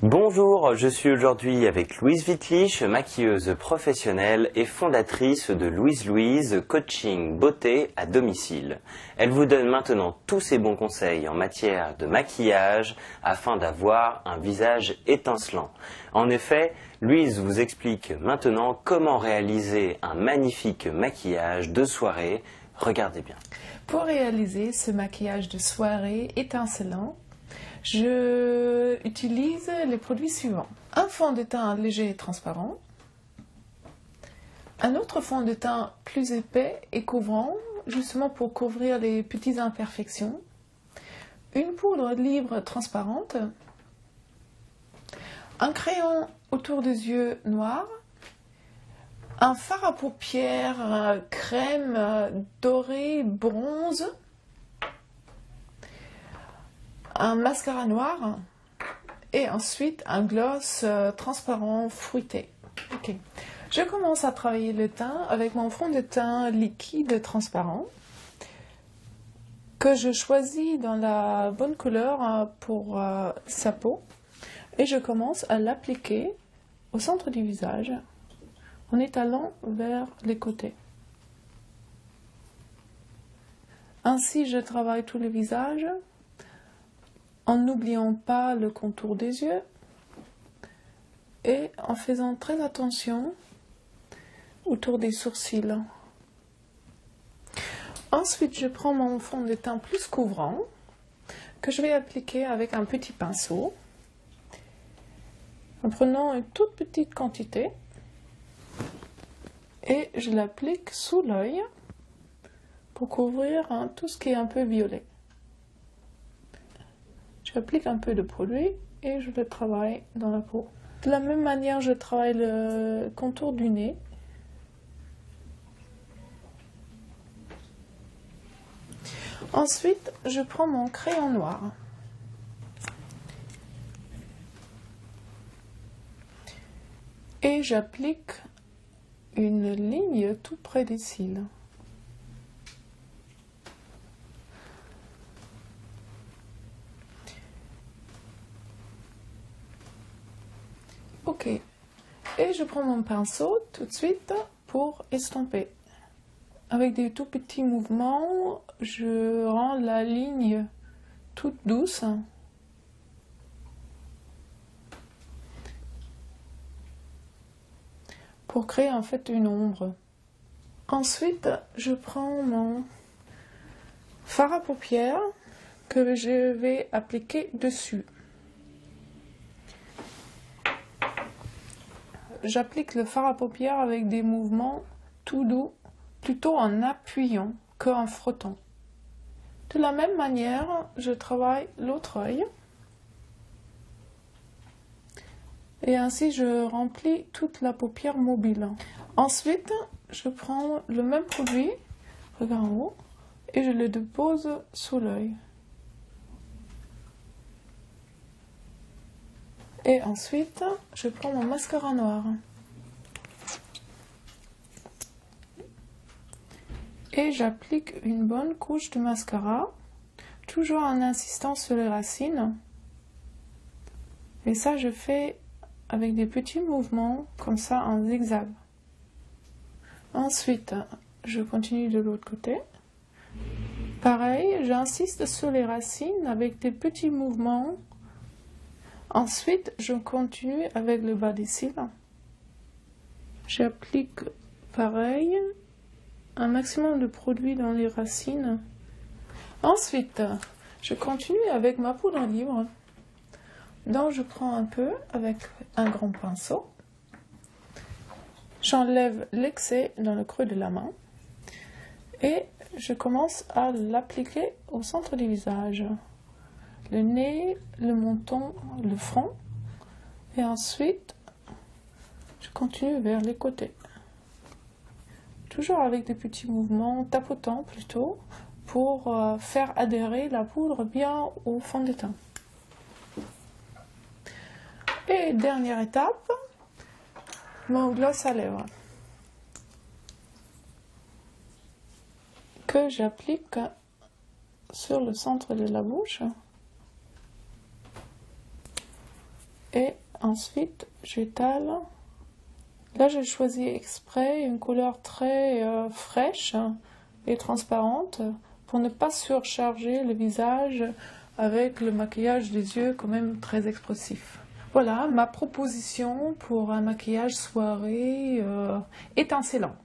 Bonjour, je suis aujourd'hui avec Louise Wittlich, maquilleuse professionnelle et fondatrice de Louise Louise Coaching Beauté à domicile. Elle vous donne maintenant tous ses bons conseils en matière de maquillage afin d'avoir un visage étincelant. En effet, Louise vous explique maintenant comment réaliser un magnifique maquillage de soirée. Regardez bien. Pour réaliser ce maquillage de soirée étincelant, je utilise les produits suivants. Un fond de teint léger et transparent, un autre fond de teint plus épais et couvrant, justement pour couvrir les petites imperfections, une poudre libre transparente, un crayon autour des yeux noirs, un fard à paupières crème doré bronze, un mascara noir et ensuite un gloss transparent fruité. Okay. Je commence à travailler le teint avec mon fond de teint liquide transparent que je choisis dans la bonne couleur pour sa peau et je commence à l'appliquer au centre du visage en étalant vers les côtés. Ainsi, je travaille tout le visage en n'oubliant pas le contour des yeux et en faisant très attention autour des sourcils. Ensuite, je prends mon fond de teint plus couvrant que je vais appliquer avec un petit pinceau en prenant une toute petite quantité et je l'applique sous l'œil pour couvrir tout ce qui est un peu violet. J'applique un peu de produit et je le travaille dans la peau. De la même manière, je travaille le contour du nez. Ensuite, je prends mon crayon noir. Et j'applique une ligne tout près des cils. Ok, et je prends mon pinceau tout de suite pour estomper. Avec des tout petits mouvements, je rends la ligne toute douce. Pour créer en fait une ombre. Ensuite, je prends mon fard à paupières que je vais appliquer dessus. J'applique le fard à paupières avec des mouvements tout doux, plutôt en appuyant qu'en frottant. De la même manière, je travaille l'autre œil. Et ainsi, je remplis toute la paupière mobile. Ensuite, je prends le même produit, regarde en haut, et je le dépose sous l'œil. Et ensuite, je prends mon mascara noir. Et j'applique une bonne couche de mascara, toujours en insistant sur les racines. Et ça, je fais avec des petits mouvements, comme ça, en zigzag. Ensuite, je continue de l'autre côté. Pareil, j'insiste sur les racines avec des petits mouvements. Ensuite, je continue avec le bas des cils. J'applique pareil, un maximum de produit dans les racines. Ensuite, je continue avec ma poudre libre. Donc, je prends un peu avec un grand pinceau. J'enlève l'excès dans le creux de la main. Et je commence à l'appliquer au centre du visage. Le nez, le menton, le front. Et ensuite, je continue vers les côtés. Toujours avec des petits mouvements, tapotants plutôt, pour faire adhérer la poudre bien au fond de teint. Et dernière étape, mon gloss à lèvres. Que j'applique sur le centre de la bouche. Et ensuite, j'étale. Là, j'ai choisi exprès une couleur très fraîche et transparente pour ne pas surcharger le visage avec le maquillage des yeux quand même très expressif. Voilà ma proposition pour un maquillage soirée étincelant.